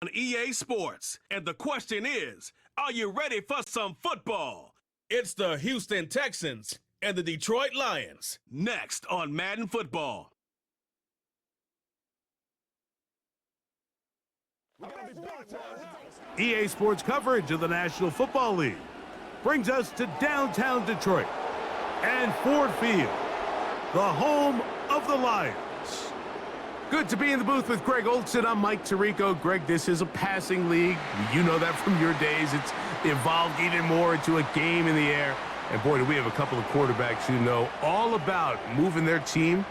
on EA Sports. And the question is, are you ready for some football? It's the Houston Texans and the Detroit Lions. Next on Madden Football. EA Sports coverage of the National Football League brings us to downtown Detroit and Ford Field, the home of the Lions. Good to be in the booth with Greg Olson. I'm Mike Tirico. Greg, this is a passing league. You know that from your days. It's evolved even more into a game in the air. And boy, do we have a couple of quarterbacks who know all about moving their team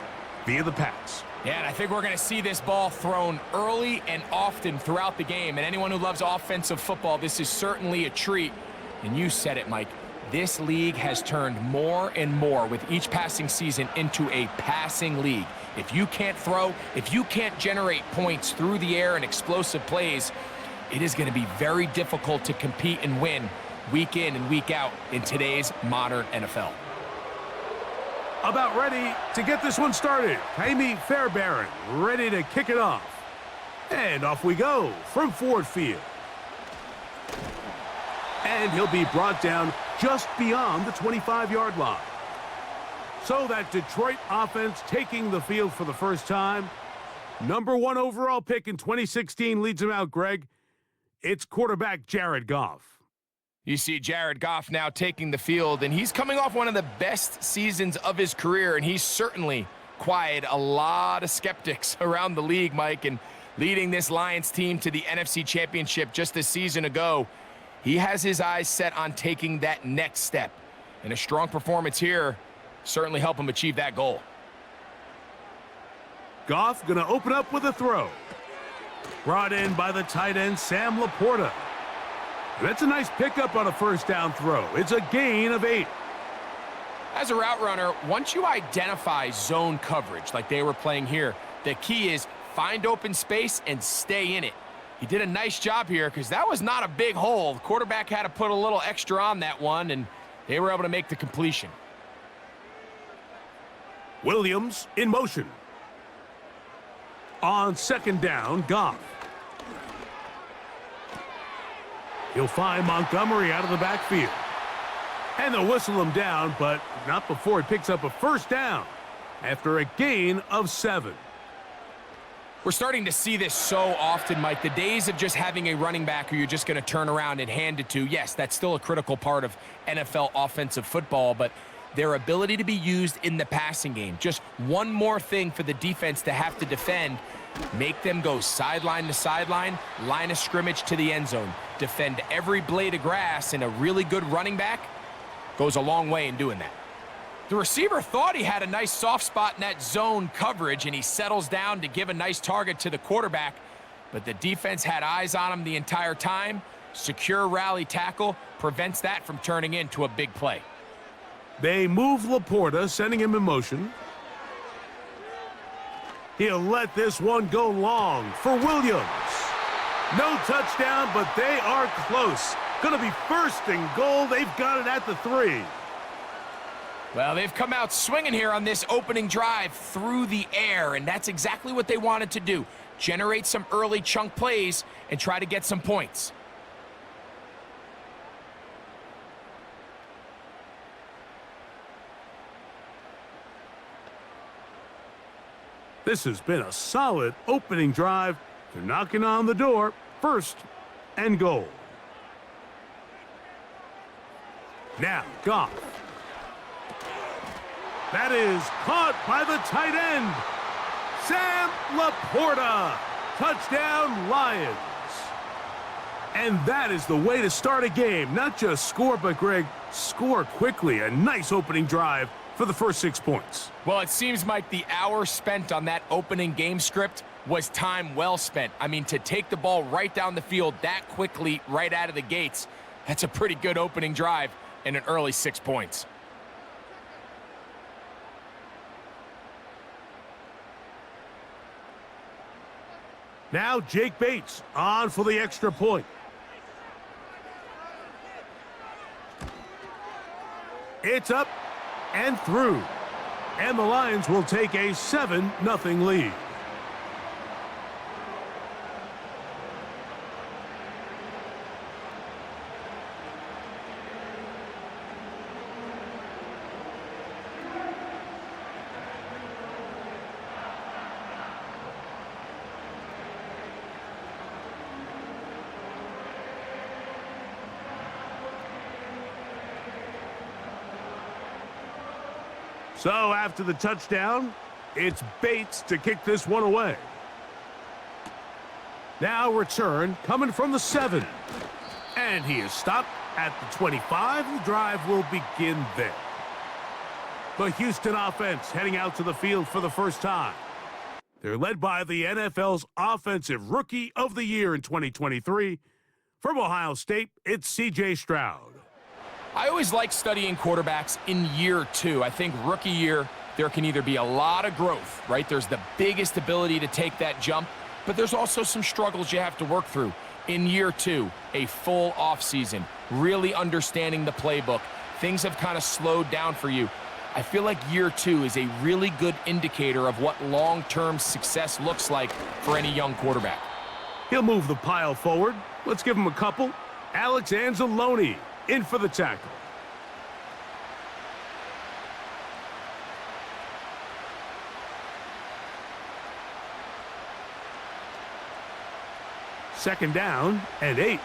via the pass. Yeah, and I think we're going to see this ball thrown early and often throughout the game. And anyone who loves offensive football, this is certainly a treat. And you said it, Mike. This league has turned more and more with each passing season into a passing league. If you can't throw, if you can't generate points through the air and explosive plays, it is going to be very difficult to compete and win week in and week out in today's modern NFL. About ready to get this one started. Jaime Fairbairn ready to kick it off. And off we go from Ford Field. And he'll be brought down just beyond the 25-yard line. So that Detroit offense taking the field for the first time. Number 1 overall pick in 2016 leads him out, Greg. It's quarterback Jared Goff. You see Jared Goff now taking the field, and he's coming off one of the best seasons of his career, and he's certainly quieted a lot of skeptics around the league, Mike, and leading this Lions team to the NFC Championship just a season ago. He has his eyes set on taking that next step, and a strong performance here certainly help him achieve that goal. Goff gonna open up with a throw. Brought in by the tight end, Sam Laporta. That's a nice pickup on a first down throw. It's a gain of 8. As a route runner, once you identify zone coverage like they were playing here, the key is find open space and stay in it. He did a nice job here because that was not a big hole. The quarterback had to put a little extra on that one, and they were able to make the completion. Williams in motion. On second down, Goff. He'll find Montgomery out of the backfield. And they'll whistle him down, but not before he picks up a first down after a gain of 7. We're starting to see this so often, Mike. The days of just having a running back who you're just going to turn around and hand it to, yes, that's still a critical part of NFL offensive football, but their ability to be used in the passing game, just one more thing for the defense to have to defend, make them go sideline to sideline, line of scrimmage to the end zone, defend every blade of grass, and a really good running back goes a long way in doing that. The receiver thought he had a nice soft spot in that zone coverage, and he settles down to give a nice target to the quarterback, but the defense had eyes on him the entire time. Secure rally tackle prevents that from turning into a big play. They move Laporta, sending him in motion. He'll let this one go long for Williams. No touchdown, but they are close. Going to be first and goal. They've got it at the 3. Well, they've come out swinging here on this opening drive through the air, and that's exactly what they wanted to do. Generate some early chunk plays and try to get some points. This has been a solid opening drive. They're knocking on the door. First and goal. Now, Goff. That is caught by the tight end, Sam Laporta. Touchdown, Lions. And that is the way to start a game. Not just score, but, Greg, score quickly. A nice opening drive for the first 6 points. Well, it seems like the hour spent on that opening game script was time well spent. I mean, to take the ball right down the field that quickly right out of the gates, that's a pretty good opening drive and an early 6 points. Now Jake Bates on for the extra point. It's up and through. And the Lions will take a 7-0 lead. So after the touchdown, it's Bates to kick this one away. Now return coming from the 7. And he is stopped at the 25. The drive will begin there. The Houston offense heading out to the field for the first time. They're led by the NFL's Offensive Rookie of the Year in 2023. From Ohio State, it's C.J. Stroud. I always like studying quarterbacks in year 2. I think rookie year, there can either be a lot of growth, right? There's the biggest ability to take that jump, but there's also some struggles you have to work through. In year 2, a full offseason, really understanding the playbook. Things have kind of slowed down for you. I feel like year 2 is a really good indicator of what long-term success looks like for any young quarterback. He'll move the pile forward. Let's give him a couple. Alex Anzalone in for the tackle. Second down and 8.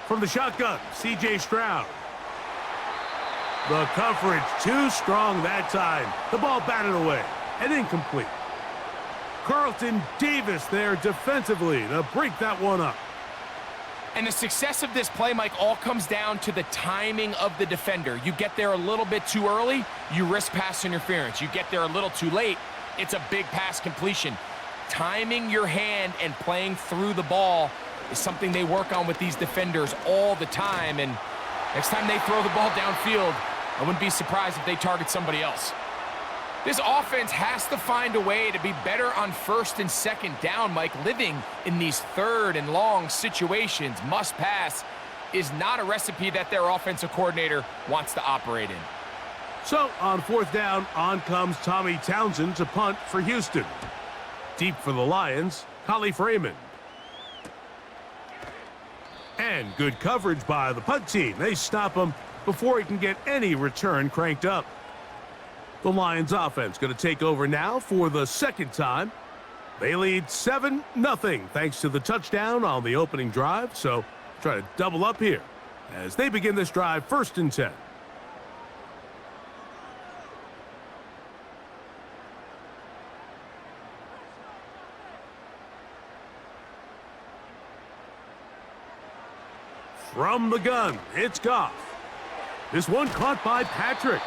From the shotgun, C.J. Stroud. The coverage too strong that time. The ball batted away and incomplete. Carlton Davis there defensively to break that one up. And the success of this play, Mike, all comes down to the timing of the defender. You get there a little bit too early, you risk pass interference. You get there a little too late, it's a big pass completion. Timing your hand and playing through the ball is something they work on with these defenders all the time. And next time they throw the ball downfield, I wouldn't be surprised if they target somebody else. This offense has to find a way to be better on first and second down, Mike. Living in these third and long situations, must pass, is not a recipe that their offensive coordinator wants to operate in. So on fourth down, on comes Tommy Townsend to punt for Houston. Deep for the Lions, Khalif Raymond. And good coverage by the punt team. They stop him before he can get any return cranked up. The Lions offense going to take over now for the second time. They lead 7-0 thanks to the touchdown on the opening drive. So try to double up here as they begin this drive 1st and 10. From the gun, it's Goff. This one caught by Patrick.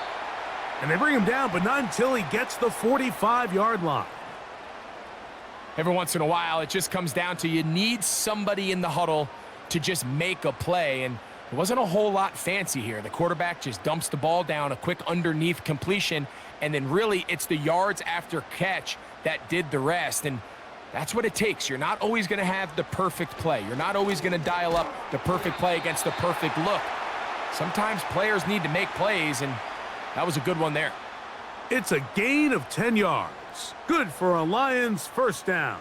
And they bring him down, but not until he gets the 45-yard line. Every once in a while, it just comes down to you need somebody in the huddle to just make a play. And it wasn't a whole lot fancy here. The quarterback just dumps the ball down, a quick underneath completion, and then really it's the yards after catch that did the rest. And that's what it takes. You're not always going to have the perfect play. You're not always going to dial up the perfect play against the perfect look. Sometimes players need to make plays, and that was a good one there. It's a gain of 10 yards. Good for a Lions first down.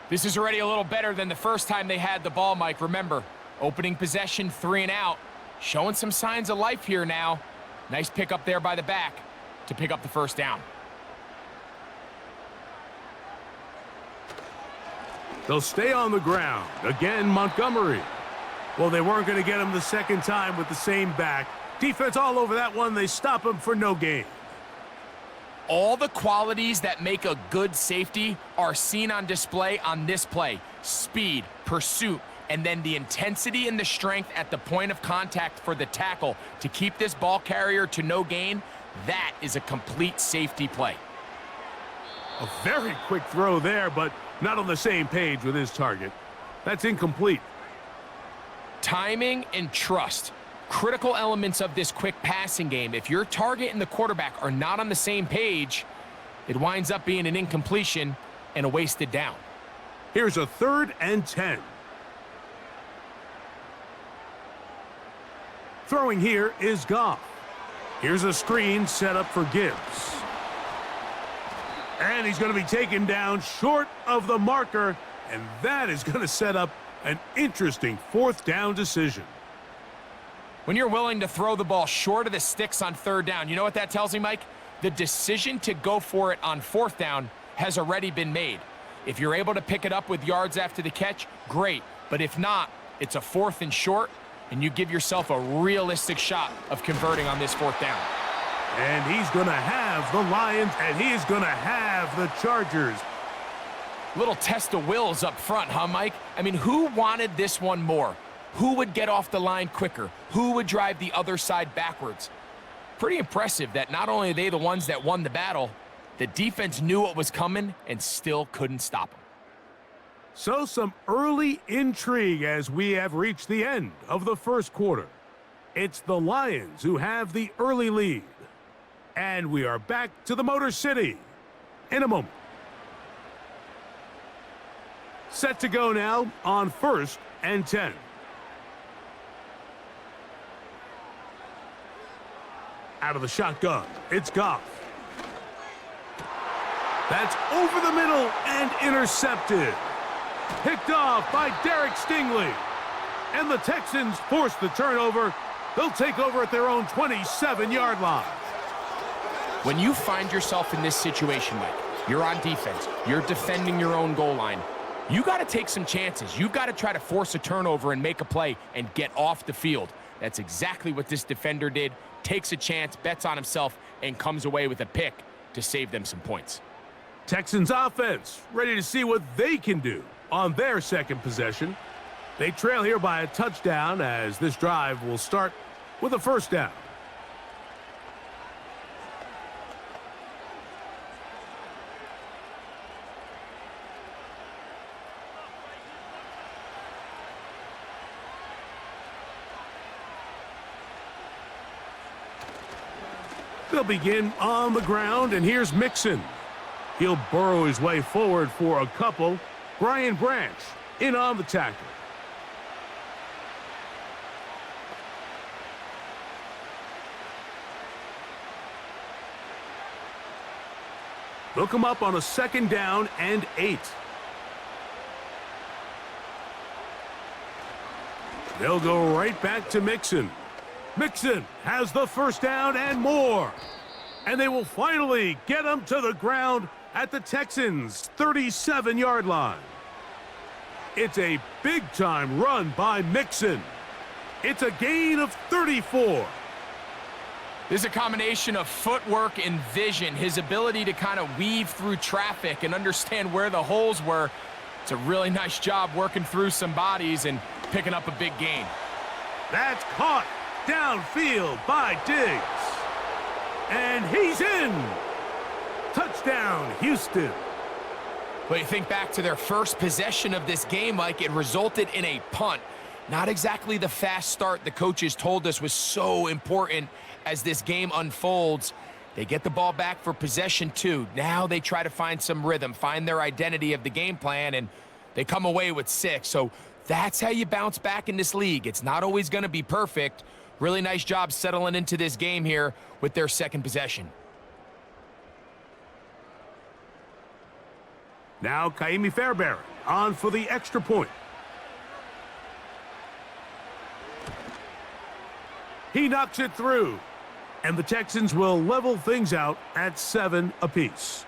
This is already a little better than the first time they had the ball, Mike. Remember, opening possession, 3 and out. Showing some signs of life here now. Nice pick up there by the back to pick up the first down. They'll stay on the ground. Again, Montgomery. Well, they weren't going to get him the second time with the same back. Defense all over that one. They stop him for no gain. All the qualities that make a good safety are seen on display on this play. Speed, pursuit, and then the intensity and the strength at the point of contact for the tackle to keep this ball carrier to no gain. That is a complete safety play. A very quick throw there, but not on the same page with his target. That's incomplete. Timing and trust. Critical elements of this quick passing game. If your target and the quarterback are not on the same page, it winds up being an incompletion and a wasted down. Here's a 3rd and 10. Throwing here is Goff. Here's a screen set up for Gibbs. And he's going to be taken down short of the marker, and that is going to set up an interesting 4th down decision. When you're willing to throw the ball short of the sticks on 3rd down, you know what that tells me, Mike? The decision to go for it on 4th down has already been made. If you're able to pick it up with yards after the catch, great. But if not, it's a 4th and short. and you give yourself a realistic shot of converting on this 4th down. And he's going to have the Lions, and he is going to have the Chargers. Little test of wills up front, huh, Mike? I mean, who wanted this one more? Who would get off the line quicker? Who would drive the other side backwards? Pretty impressive that not only are they the ones that won the battle, the defense knew what was coming and still couldn't stop them. So some early intrigue as we have reached the end of the first quarter. It's the Lions who have the early lead. And we are back to the Motor City in a moment. Set to go now on 1st and 10. Out of the shotgun, it's Goff. That's over the middle and intercepted. Picked off by Derek Stingley. And the Texans force the turnover. They'll take over at their own 27-yard line. When you find yourself in this situation, Mike, you're on defense, you're defending your own goal line, you got to take some chances. You've got to try to force a turnover and make a play and get off the field. That's exactly what this defender did. Takes a chance, bets on himself, and comes away with a pick to save them some points. Texans offense ready to see what they can do on their second possession. They trail here by a touchdown as this drive will start with a 1st down. They'll begin on the ground, and here's Mixon. He'll burrow his way forward for a couple. Brian Branch in on the tackle. They'll come up on a 2nd down and 8. They'll go right back to Mixon. Mixon has the 1st down and more. And they will finally get him to the ground at the Texans' 37-yard line. It's a big-time run by Mixon. It's a gain of 34. This is a combination of footwork and vision, his ability to kind of weave through traffic and understand where the holes were. It's a really nice job working through some bodies and picking up a big gain. That's caught downfield by Diggs. And he's in. Touchdown, Houston. But you think back to their first possession of this game, like it resulted in a punt. Not exactly the fast start the coaches told us was so important as this game unfolds. They get the ball back for possession 2. Now they try to find some rhythm, find their identity of the game plan, and they come away with 6. So that's how you bounce back in this league. It's not always going to be perfect. Really nice job settling into this game here with their second possession. Now Kaimi Fairbairn on for the extra point. He knocks it through, and the Texans will level things out at 7 apiece.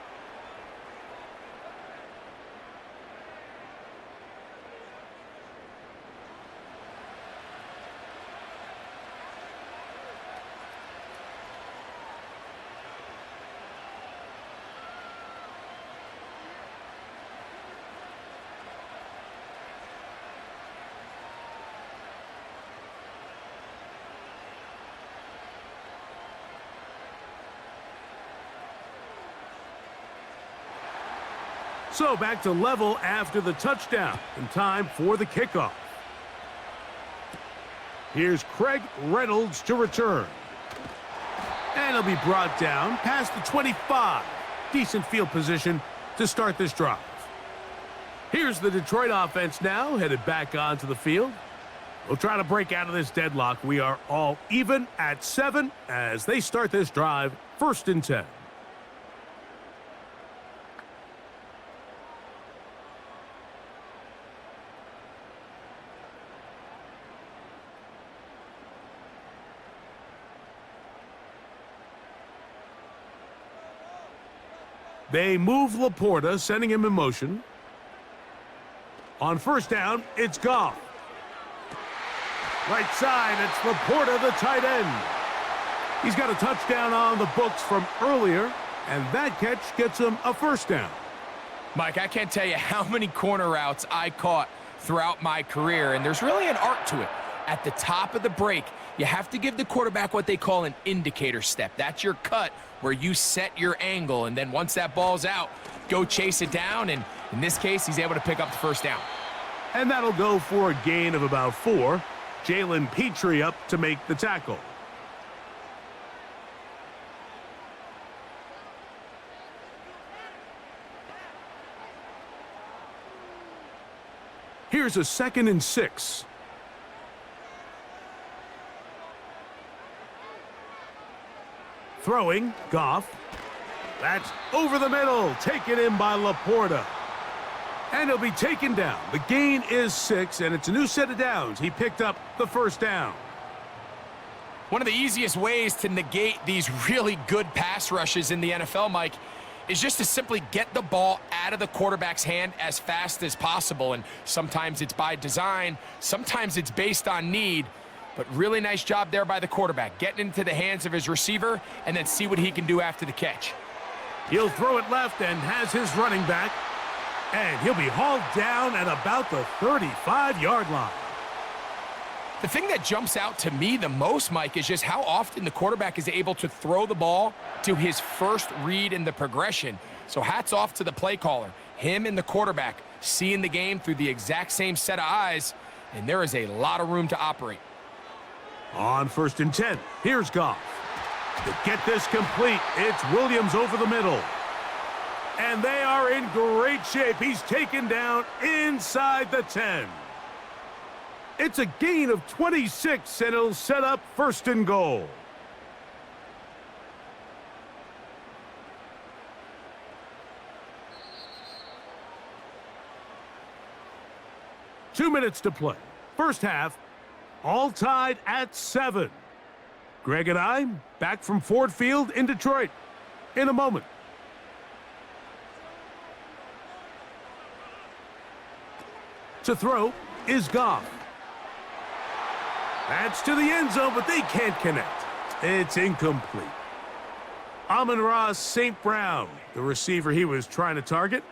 So back to level after the touchdown, and time for the kickoff. Here's Craig Reynolds to return. And he'll be brought down past the 25. Decent field position to start this drive. Here's the Detroit offense now, headed back onto the field. We'll try to break out of this deadlock. We are all even at 7 as they start this drive, 1st and 10. They move Laporta, sending him in motion. On 1st down, it's Goff. Right side, it's Laporta, the tight end. He's got a touchdown on the books from earlier, and that catch gets him a first down. Mike, I can't tell you how many corner routes I caught throughout my career, and there's really an art to it. At the top of the break, you have to give the quarterback what they call an indicator step. That's your cut where you set your angle, and then once that ball's out, go chase it down, and in this case, he's able to pick up the first down. And that'll go for a gain of about 4. Jalen Petrie up to make the tackle. Here's a 2nd and 6. Throwing, Goff. That's over the middle, taken in by Laporta. And he'll be taken down. The gain is 6, and it's a new set of downs. He picked up the first down. One of the easiest ways to negate these really good pass rushes in the NFL, Mike, is just to simply get the ball out of the quarterback's hand as fast as possible. And sometimes it's by design, sometimes it's based on need, but really nice job there by the quarterback, getting into the hands of his receiver and then see what he can do after the catch. He'll throw it left and has his running back, and he'll be hauled down at about the 35-yard line. The thing that jumps out to me the most, Mike, is just how often the quarterback is able to throw the ball to his first read in the progression. So hats off to the play caller. Him and the quarterback seeing the game through the exact same set of eyes, and there is a lot of room to operate. On 1st and 10, here's Goff. To get this complete, it's Williams over the middle. And they are in great shape. He's taken down inside the 10. It's a gain of 26, and it'll set up 1st and goal. Two minutes to play. First half, all tied at 7. Greg and I back from Ford Field in Detroit in a moment. To throw is Goff. That's to the end zone, but they can't connect. It's incomplete. Amon-Ra St. Brown, the receiver he was trying to target,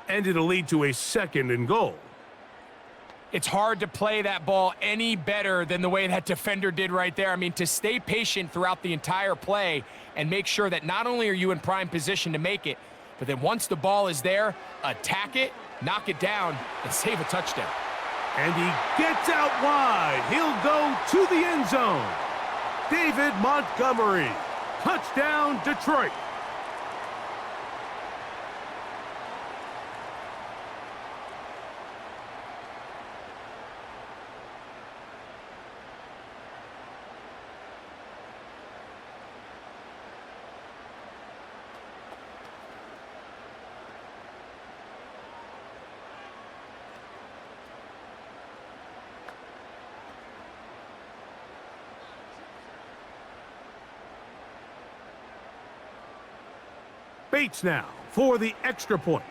and it'll lead to a 2nd and goal. It's hard to play that ball any better than the way that defender did right there. I mean, to stay patient throughout the entire play and make sure that not only are you in prime position to make it, but then once the ball is there, attack it, knock it down, and save a touchdown. And he gets out wide. He'll go to the end zone. David Montgomery. Touchdown, Detroit. Bates now for the extra point.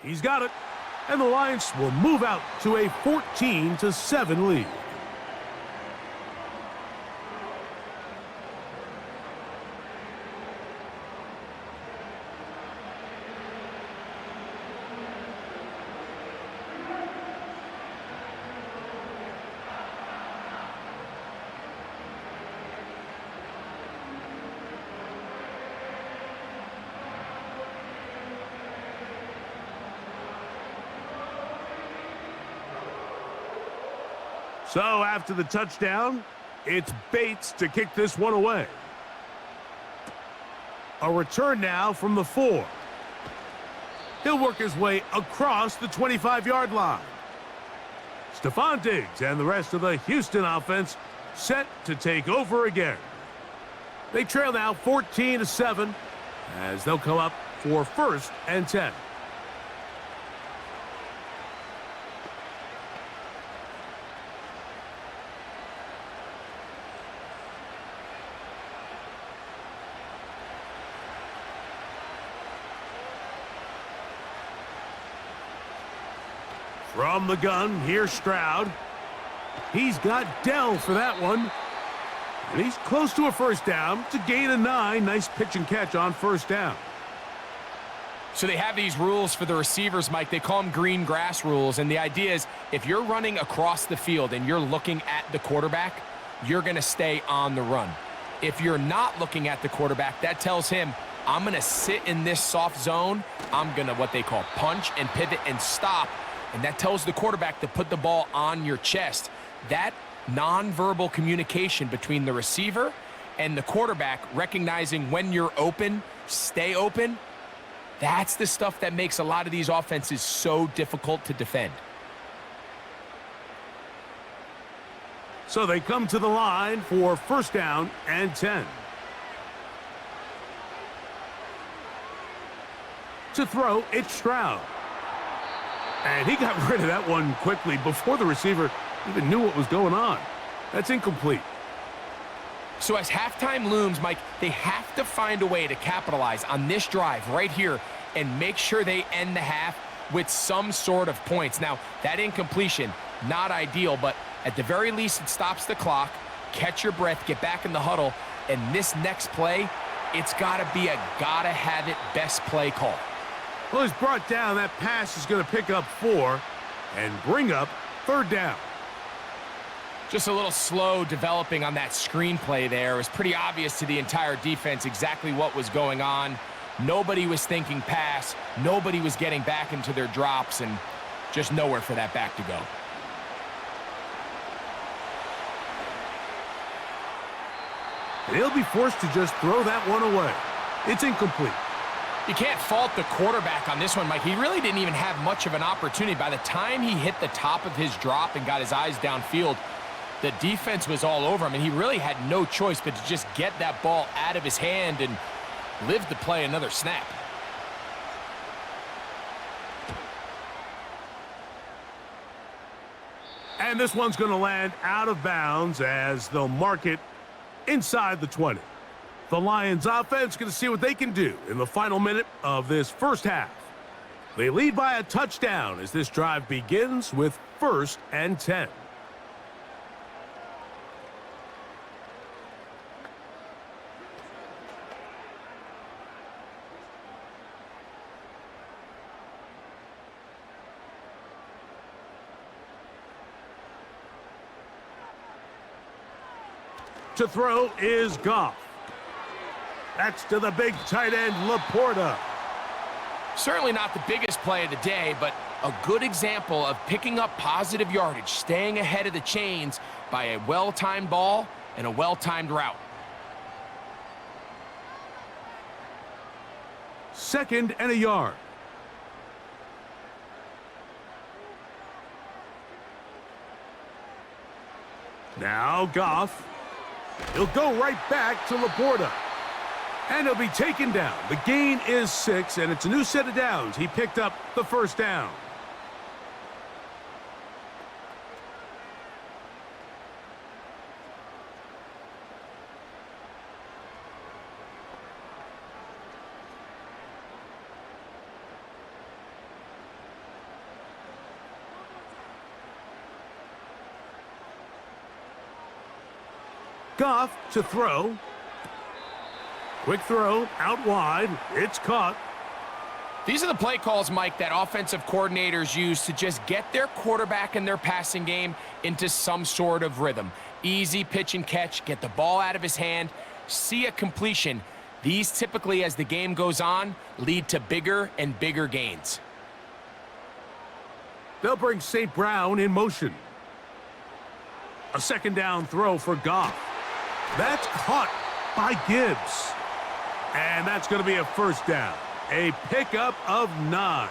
He's got it, and the Lions will move out to a 14-7 lead. So after the touchdown, it's Bates to kick this one away. A return now from the 4. He'll work his way across the 25-yard line. Stephon Diggs and the rest of the Houston offense set to take over again. They trail now 14-7 as they'll come up for 1st and 10. From the gun, here's Stroud. He's got Dell for that one. And he's close to a first down. It's a gain of 9. Nice pitch and catch on first down. So they have these rules for the receivers, Mike. They call them green grass rules. And the idea is if you're running across the field and you're looking at the quarterback, you're going to stay on the run. If you're not looking at the quarterback, that tells him, I'm going to sit in this soft zone. I'm going to what they call punch and pivot and stop. And that tells the quarterback to put the ball on your chest. That nonverbal communication between the receiver and the quarterback, recognizing when you're open, stay open, that's the stuff that makes a lot of these offenses so difficult to defend. So they come to the line for first down and 10. To throw, it's Stroud. And he got rid of that one quickly before the receiver even knew what was going on. That's incomplete. So as halftime looms, Mike, they have to find a way to capitalize on this drive right here and make sure they end the half with some sort of points. Now, that incompletion, not ideal, but at the very least, it stops the clock. Catch your breath, get back in the huddle, and this next play, it's got to be a gotta-have-it best play call. Well, he's brought down. That pass is going to pick up 4 and bring up third down. Just a little slow developing on that screenplay there. It was pretty obvious to the entire defense exactly what was going on. Nobody was thinking pass. Nobody was getting back into their drops, and just nowhere for that back to go. And he'll be forced to just throw that one away. It's incomplete. You can't fault the quarterback on this one, Mike. He really didn't even have much of an opportunity. By the time he hit the top of his drop and got his eyes downfield, the defense was all over him, and he really had no choice but to just get that ball out of his hand and live to play another snap. And this one's going to land out of bounds as they'll mark it inside the 20. The Lions offense going to see what they can do in the final minute of this first half. They lead by a touchdown as this drive begins with first and 10. To throw is Goff. That's to the big tight end, Laporta. Certainly not the biggest play of the day, but a good example of picking up positive yardage, staying ahead of the chains by a well-timed ball and a well-timed route. Second and a yard. Now Goff. He'll go right back to Laporta. And he'll be taken down. The gain is 6, and it's a new set of downs. He picked up the first down. Goff to throw. Quick throw, out wide. It's caught. These are the play calls, Mike, that offensive coordinators use to just get their quarterback and their passing game into some sort of rhythm. Easy pitch and catch, get the ball out of his hand, see a completion. These typically, as the game goes on, lead to bigger and bigger gains. They'll bring St. Brown in motion. A second down throw for Goff. That's caught by Gibbs. And that's going to be a first down. A pickup of 9.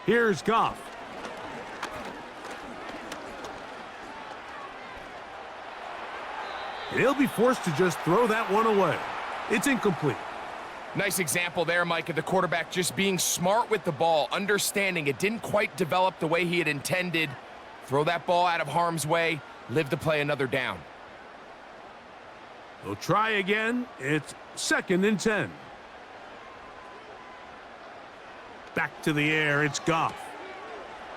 Here's Goff. He'll be forced to just throw that one away. It's incomplete. Nice example there, Mike, of the quarterback just being smart with the ball, understanding it didn't quite develop the way he had intended. Throw that ball out of harm's way, live to play another down. They'll try again. It's 2nd and 10. Back to the air, it's Goff.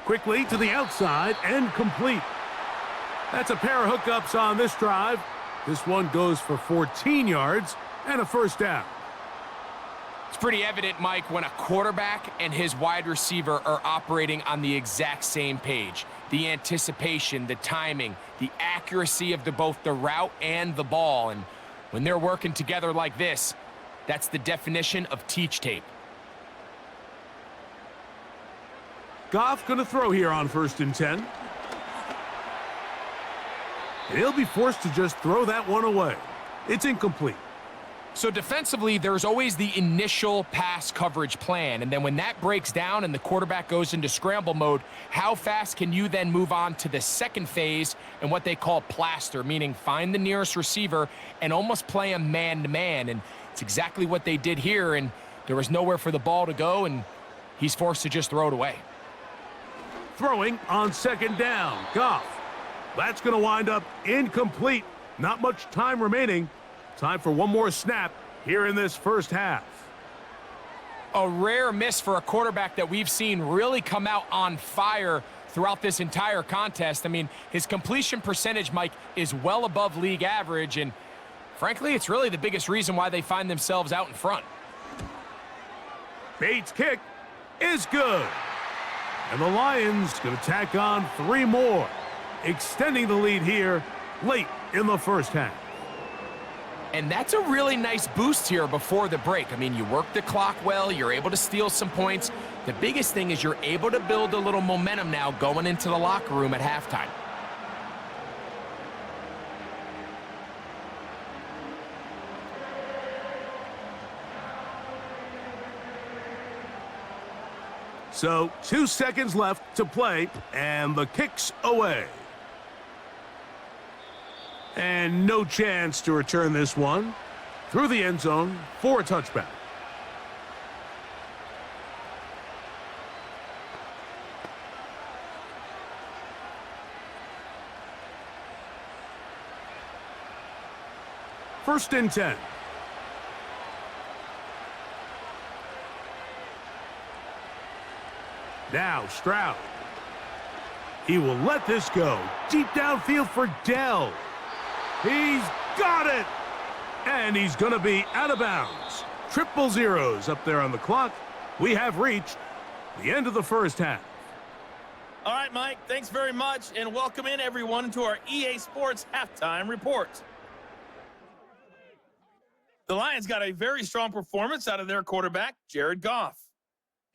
Quickly to the outside and complete. That's a pair of hookups on this drive. This one goes for 14 yards and a first down. It's pretty evident, Mike, when a quarterback and his wide receiver are operating on the exact same page. The anticipation, the timing, the accuracy of both the route and the ball. And when they're working together like this, that's the definition of teach tape. Goff going to throw here on 1st and 10. And he'll be forced to just throw that one away. It's incomplete. So defensively, there's always the initial pass coverage plan, and then when that breaks down and the quarterback goes into scramble mode, how fast can you then move on to the second phase and what they call plaster, meaning find the nearest receiver and almost play him man-to-man, and it's exactly what they did here, and there was nowhere for the ball to go, and he's forced to just throw it away. Throwing on 2nd down, Goff. That's going to wind up incomplete. Not much time remaining. Time for one more snap here in this first half. A rare miss for a quarterback that we've seen really come out on fire throughout this entire contest. I mean, his completion percentage, Mike, is well above league average, and frankly, it's really the biggest reason why they find themselves out in front. Bates' kick is good. And the Lions going to tack on 3 more, extending the lead here late in the first half. And that's a really nice boost here before the break. I mean, you work the clock well, you're able to steal some points. The biggest thing is you're able to build a little momentum now going into the locker room at halftime. So 2 seconds left to play, and the kick's away. And no chance to return this one through the end zone for a touchback. First and 10. Now Stroud. He will let this go. Deep downfield for Dell. He's got it! And he's going to be out of bounds. 000 up there on the clock. We have reached the end of the first half. All right, Mike, thanks very much, and welcome in everyone to our EA Sports Halftime Report. The Lions got a very strong performance out of their quarterback, Jared Goff.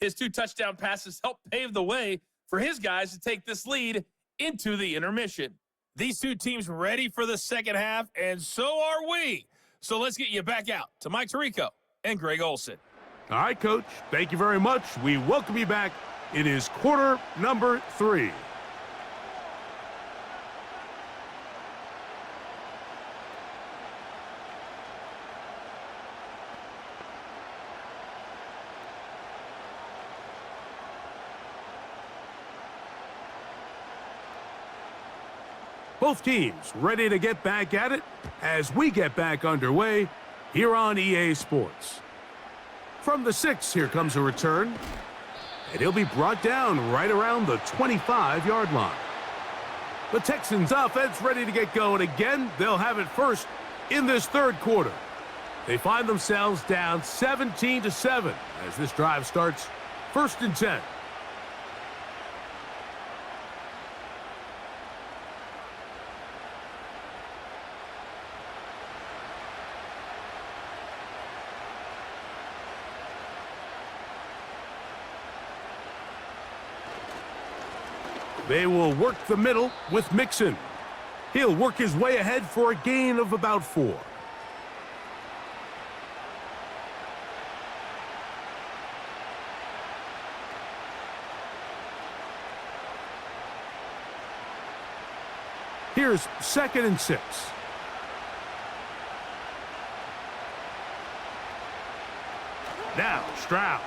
His 2 touchdown passes helped pave the way for his guys to take this lead into the intermission. These 2 teams ready for the second half, and so are we. So let's get you back out to Mike Tirico and Greg Olson. All right, Coach. Thank you very much. We welcome you back. It is quarter number 3. Both teams ready to get back at it as we get back underway here on EA Sports. From the 6, here comes a return, and he'll be brought down right around the 25-yard line. The Texans offense ready to get going again. They'll have it first in this 3rd quarter. They find themselves down 17-7 as this drive starts 1st and 10. They will work the middle with Mixon. He'll work his way ahead for a gain of about 4. Here's 2nd and 6. Now Stroud.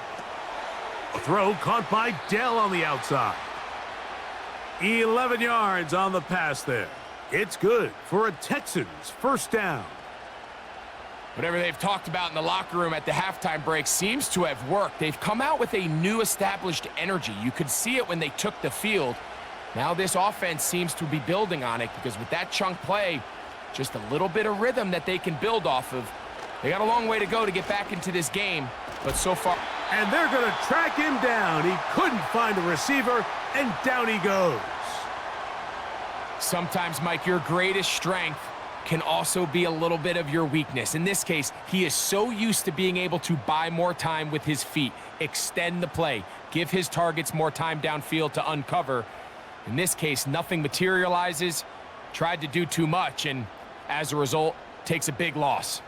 A throw caught by Dell on the outside. 11 yards on the pass there. It's good for a Texans first down. Whatever they've talked about in the locker room at the halftime break seems to have worked. They've come out with a new established energy. You could see it when they took the field. Now this offense seems to be building on it because with that chunk play, just a little bit of rhythm that they can build off of. They got a long way to go to get back into this game, but so far... And they're going to track him down. He couldn't find a receiver, and down he goes. Sometimes, Mike, your greatest strength can also be a little bit of your weakness. In this case, he is so used to being able to buy more time with his feet, extend the play, give his targets more time downfield to uncover. In this case, nothing materializes, tried to do too much, and as a result, takes a big loss.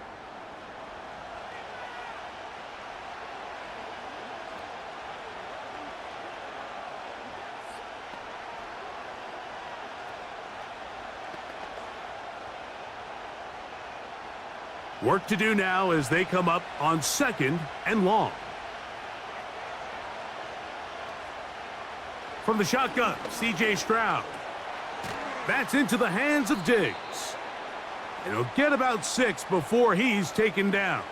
Work to do now as they come up on 2nd and long. From the shotgun, C.J. Stroud. That's into the hands of Diggs. And he'll get about 6 before he's taken down.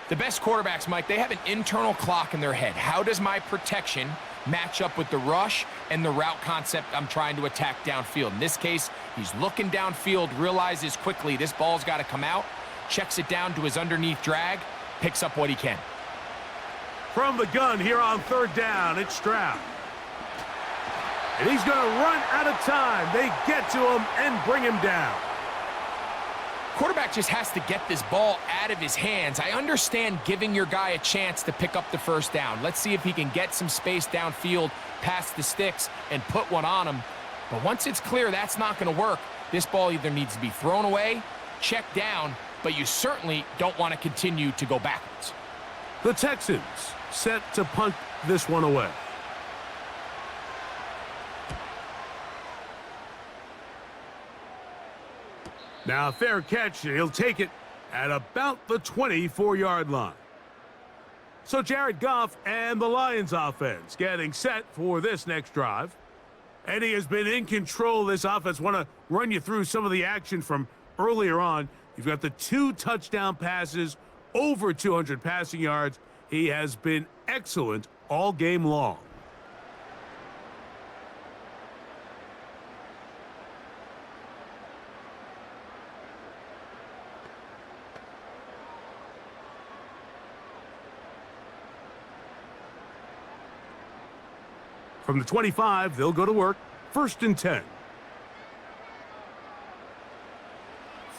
The best quarterbacks, Mike, they have an internal clock in their head. How does my protection match up with the rush and the route concept I'm trying to attack downfield? In this case, he's looking downfield, realizes quickly this ball's got to come out, checks it down to his underneath drag, picks up what he can. From the gun here on 3rd down, it's Stroud. And he's going to run out of time. They get to him and bring him down. Quarterback just has to get this ball out of his hands. I understand giving your guy a chance to pick up the first down. Let's see if he can get some space downfield past the sticks and put one on him. But once it's clear that's not going to work, this ball either needs to be thrown away, checked down, but you certainly don't want to continue to go backwards. The Texans set to punt this one away. Now a fair catch, and he'll take it at about the 24-yard line. So Jared Goff and the Lions offense getting set for this next drive. And he has been in control of this offense. Want to run you through some of the action from earlier on. You've got the 2 touchdown passes, over 200 passing yards. He has been excellent all game long. From the 25, they'll go to work. 1st and 10.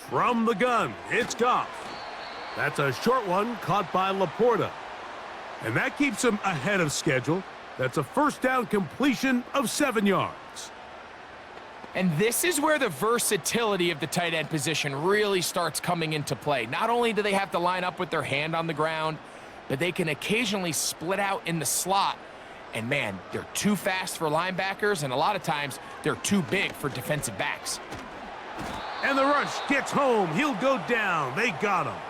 From the gun, it's Goff. That's a short one caught by Laporta. And that keeps him ahead of schedule. That's a first down completion of 7 yards. And this is where the versatility of the tight end position really starts coming into play. Not only do they have to line up with their hand on the ground, but they can occasionally split out in the slot. And man, they're too fast for linebackers, and a lot of times they're too big for defensive backs. And the rush gets home. He'll go down. They got him.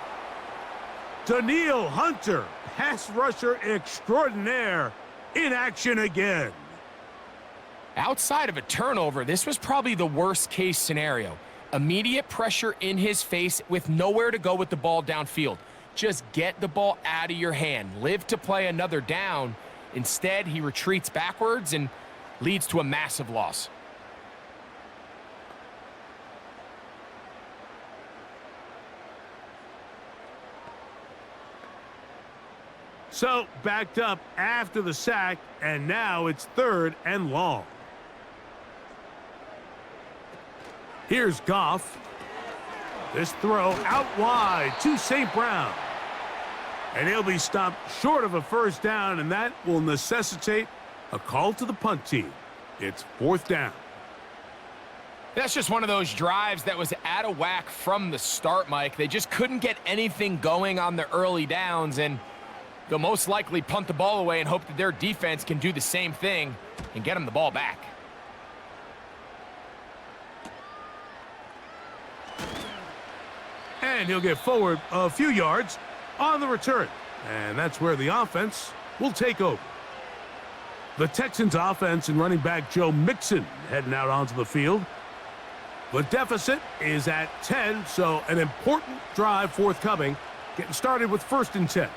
Danielle Hunter, pass rusher extraordinaire, in action again. Outside of a turnover, this was probably the worst-case scenario. Immediate pressure in his face with nowhere to go with the ball downfield. Just get the ball out of your hand. Live to play another down. Instead, he retreats backwards and leads to a massive loss. So, backed up after the sack, and now it's 3rd and long. Here's Goff. This throw out wide to St. Brown. And he'll be stopped short of a first down, and that will necessitate a call to the punt team. It's 4th down. That's just one of those drives that was out of whack from the start, Mike. They just couldn't get anything going on the early downs, and they'll most likely punt the ball away and hope that their defense can do the same thing and get them the ball back. And he'll get forward a few yards on the return. And that's where the offense will take over. The Texans offense and running back Joe Mixon heading out onto the field. The deficit is at 10, so an important drive forthcoming. Getting started with 1st and 10.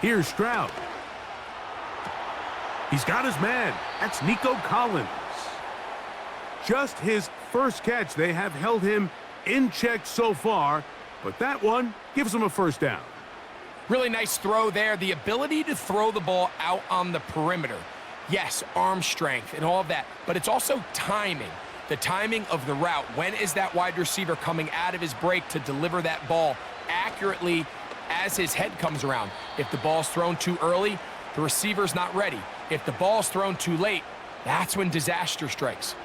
Here's Stroud. He's got his man. That's Nico Collins. Just his first catch. They have held him in check so far, but that one gives him a 1st down. Really nice throw there. The ability to throw the ball out on the perimeter. Yes, arm strength and all of that, but it's also timing. The timing of the route. When is that wide receiver coming out of his break to deliver that ball accurately as his head comes around? If the ball's thrown too early, the receiver's not ready. If the ball's thrown too late, that's when disaster strikes.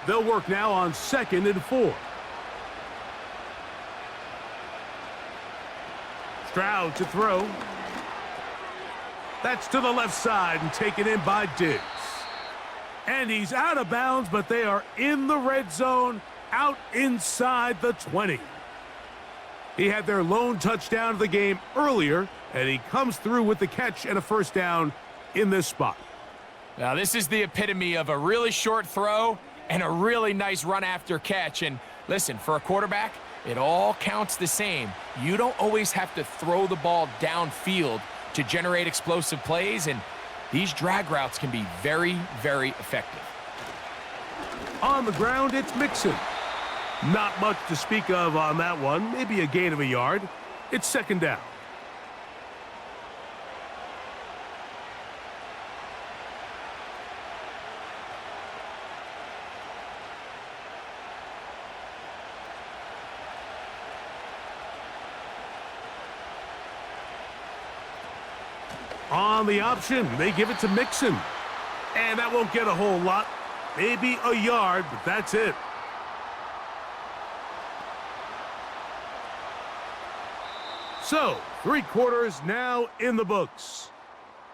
They'll work now on 2nd and 4. Stroud to throw. That's to the left side and taken in by Diggs. And he's out of bounds, but they are in the red zone, out inside the 20. He had their lone touchdown of the game earlier, and he comes through with the catch and a 1st down in this spot. Now, this is the epitome of a really short throw and a really nice run after catch. And listen, for a quarterback, it all counts the same. You don't always have to throw the ball downfield to generate explosive plays, and these drag routes can be very, very effective. On the ground, it's Mixon. Not much to speak of on that one. Maybe a gain of a yard. It's 2nd down. On the option, they give it to Mixon. And that won't get a whole lot. Maybe a yard, but that's it. So, 3 quarters now in the books.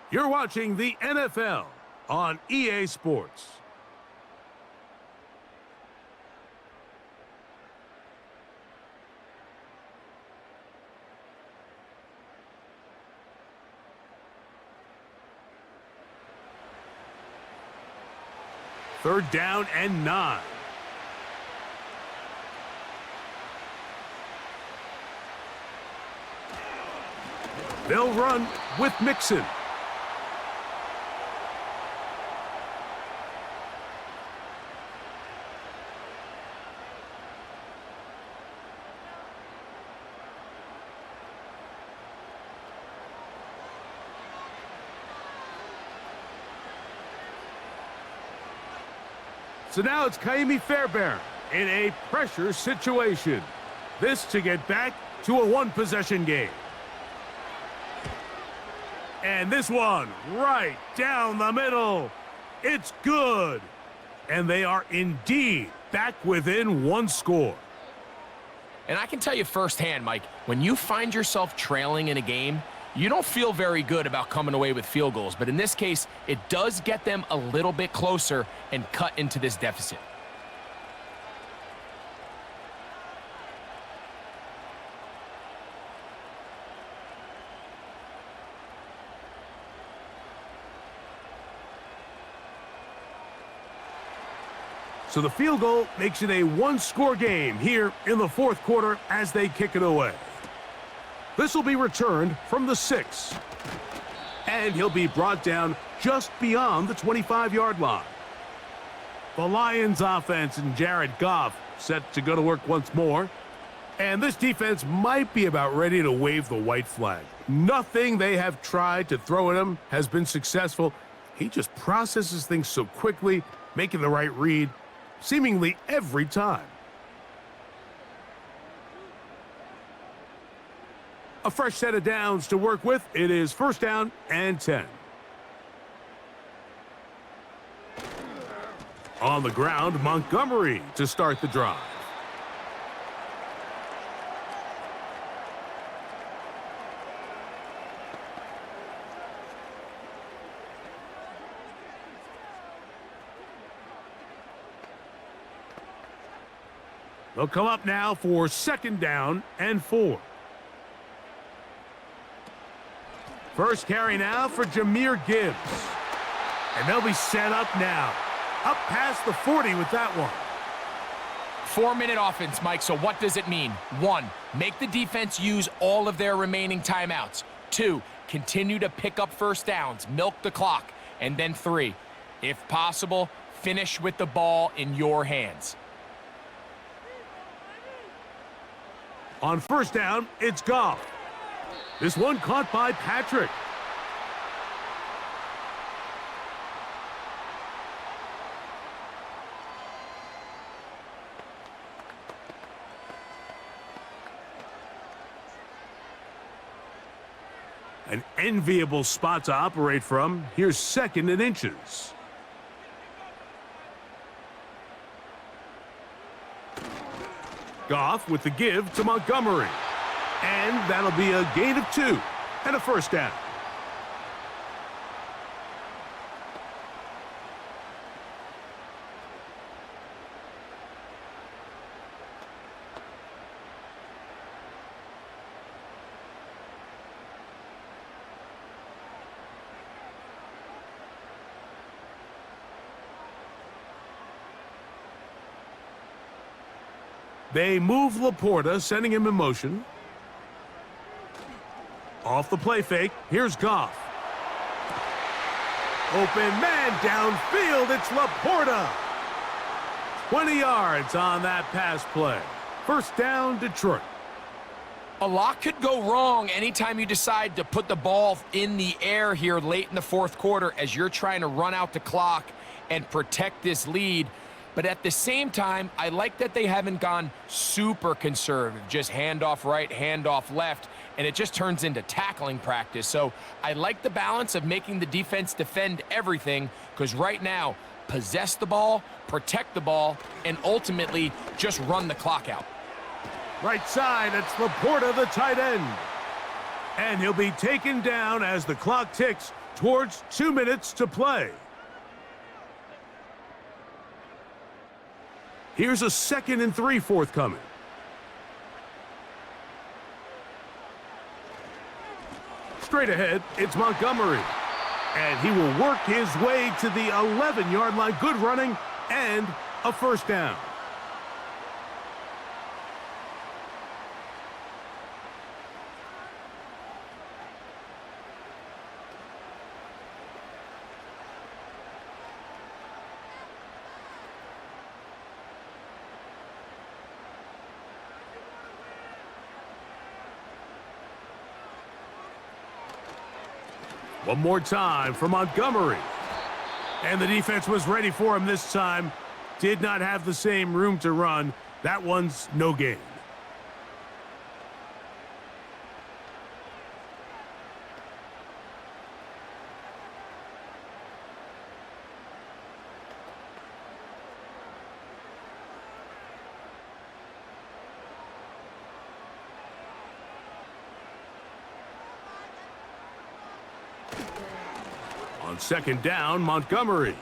You're watching the NFL on EA Sports. Third down and 9. They'll run with Mixon. So now it's Kaimi Fairbairn in a pressure situation. This to get back to a 1-possession game. And this one right down the middle. It's good. And they are indeed back within 1 score. And I can tell you firsthand, Mike, when you find yourself trailing in a game, you don't feel very good about coming away with field goals. But in this case, it does get them a little bit closer and cut into this deficit. So the field goal makes it a 1-score game here in the 4th quarter as they kick it away. This will be returned from the 6. And he'll be brought down just beyond the 25-yard line. The Lions offense and Jared Goff set to go to work once more. And this defense might be about ready to wave the white flag. Nothing they have tried to throw at him has been successful. He just processes things so quickly, making the right read, seemingly every time. A fresh set of downs to work with. It is 1st down and 10. On On the ground, Montgomery to start the drive. They'll come up now for 2nd down and 4. First carry now for Jahmyr Gibbs. And they'll be set up now. Up past the 40 with that one. 4-minute offense, Mike, so what does it mean? 1, make the defense use all of their remaining timeouts. 2, continue to pick up first downs, milk the clock. And then 3, if possible, finish with the ball in your hands. On 1st down, it's Goff. This one caught by Patrick. An enviable spot to operate from. Here's 2nd and inches. Goff with the give to Montgomery. And that'll be a gain of 2 and a 1st down. They move Laporta, sending him in motion. Off the play fake, here's Goff. Open man downfield, it's Laporta. 20 yards on that pass play. 1st down, Detroit. A lot could go wrong anytime you decide to put the ball in the air here late in the 4th quarter as you're trying to run out the clock and protect this lead. But at the same time, I like that they haven't gone super conservative, just handoff right, handoff left, and it just turns into tackling practice. So I like the balance of making the defense defend everything, because right now, possess the ball, protect the ball, and ultimately just run the clock out. Right side, it's Laporta, the tight end. And he'll be taken down as the clock ticks towards 2 minutes to play. Here's a 2nd and 3 forthcoming. Straight ahead, it's Montgomery. And he will work his way to the 11-yard line. Good running and a 1st down. One more time for Montgomery. And the defense was ready for him this time. Did not have the same room to run. That one's no gain. On 2nd down, Montgomery.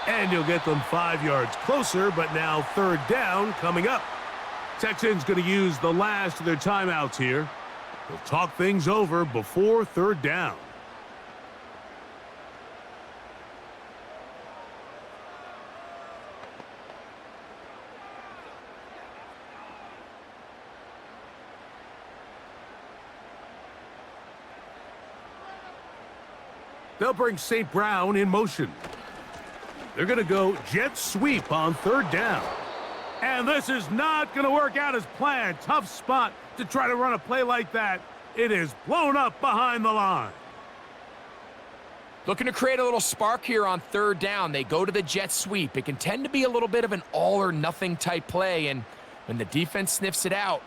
And he'll get them 5 yards closer, but now 3rd down coming up. Texans going to use the last of their timeouts here. They'll talk things over before 3rd down. They'll bring St. Brown in motion. They're going to go jet sweep on 3rd down. And this is not going to work out as planned. Tough spot to try to run a play like that. It is blown up behind the line. Looking to create a little spark here on 3rd down. They go to the jet sweep. It can tend to be a little bit of an all-or-nothing type play, and when the defense sniffs it out,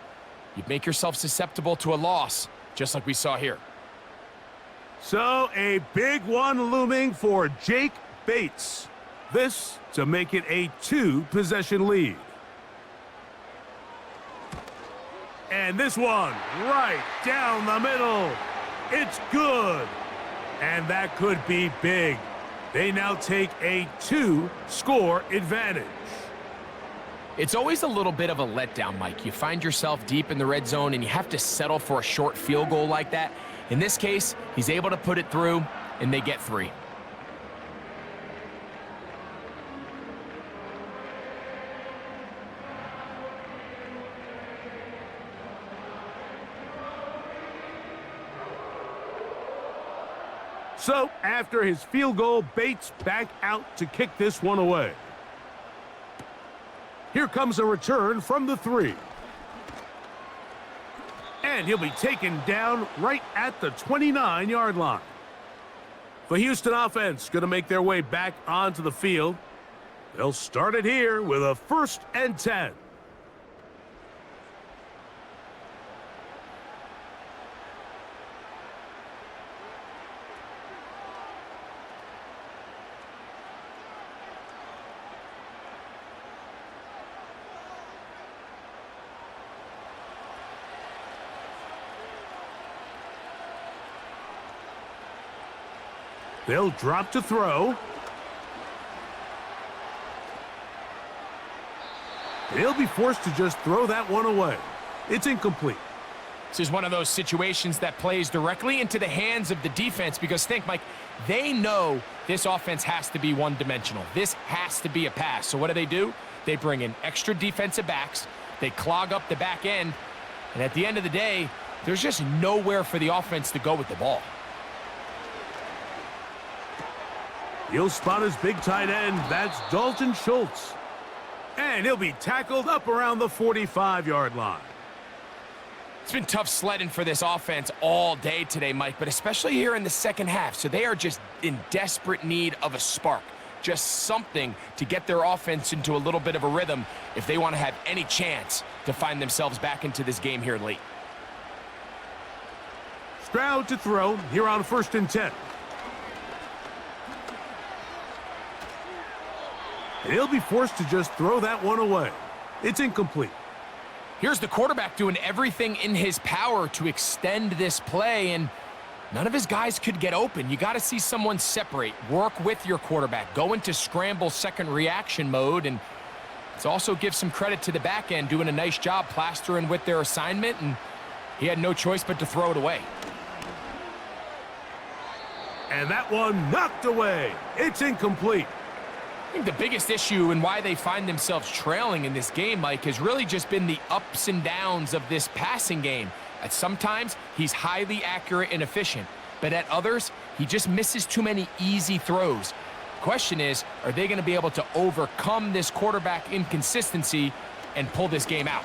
you make yourself susceptible to a loss, just like we saw here. So a big one looming for Jake Bates. This to make it a 2-possession lead. And this one right down the middle. It's good. And that could be big. They now take a 2-score advantage. It's always a little bit of a letdown, Mike. You find yourself deep in the red zone and you have to settle for a short field goal like that. In this case, he's able to put it through and they get 3. So, after his field goal, Bates back out to kick this one away. Here comes a return from the 3. And he'll be taken down right at the 29-yard line. The Houston offense going to make their way back onto the field. They'll start it here with a 1st and 10. They'll drop to throw. They'll be forced to just throw that one away. It's incomplete. This is one of those situations that plays directly into the hands of the defense because think, Mike, they know this offense has to be one-dimensional. This has to be a pass. So what do? They bring in extra defensive backs. They clog up the back end. And at the end of the day, there's just nowhere for the offense to go with the ball. He'll spot his big tight end. That's Dalton Schultz. And he'll be tackled up around the 45-yard line. It's been tough sledding for this offense all day today, Mike, but especially here in the second half. So they are just in desperate need of a spark, just something to get their offense into a little bit of a rhythm if they want to have any chance to find themselves back into this game here late. Stroud to throw here on 1st and 10. And he'll be forced to just throw that one away. It's incomplete. Here's the quarterback doing everything in his power to extend this play, and none of his guys could get open. You got to see someone separate, work with your quarterback, go into scramble second reaction mode, and let's also give some credit to the back end doing a nice job plastering with their assignment, and he had no choice but to throw it away. And that one knocked away. It's incomplete. I think the biggest issue and why they find themselves trailing in this game, Mike, has really just been the ups and downs of this passing game. At sometimes, he's highly accurate and efficient, but at others, he just misses too many easy throws. Question is, are they going to be able to overcome this quarterback inconsistency and pull this game out?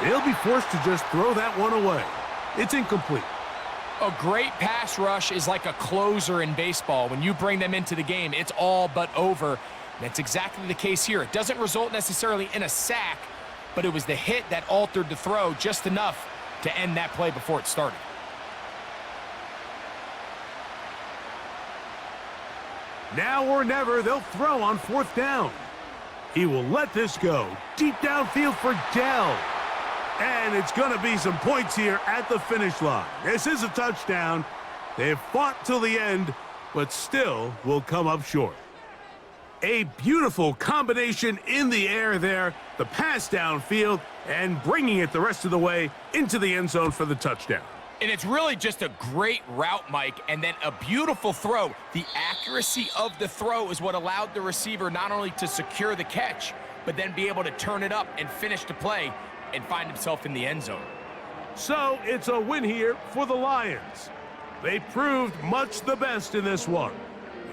He'll be forced to just throw that one away. It's incomplete. A great pass rush is like a closer in baseball. When you bring them into the game, it's all but over. That's exactly the case here. It doesn't result necessarily in a sack, but it was the hit that altered the throw just enough to end that play before it started. Now or never, they'll throw on 4th down. He will let this go. Deep downfield for Dell. And it's going to be some points here at the finish line. This is a touchdown. They've fought till the end, but still will come up short. A beautiful combination in the air there. The pass downfield and bringing it the rest of the way into the end zone for the touchdown. And it's really just a great route, Mike, and then a beautiful throw. The accuracy of the throw is what allowed the receiver not only to secure the catch, but then be able to turn it up and finish the play and find himself in the end zone. So it's a win here for the Lions. They proved much the best in this one.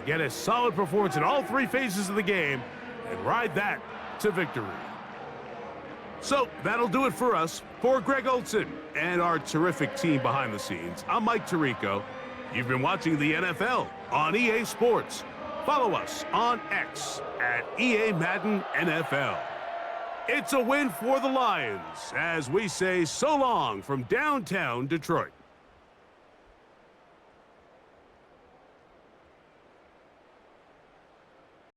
They get a solid performance in all 3 phases of the game and ride that to victory. So that'll do it for us. For Greg Olson and our terrific team behind the scenes, I'm Mike Tirico. You've been watching the NFL on EA Sports. Follow us on X at EA Madden NFL. It's a win for the Lions as we say so long from downtown Detroit.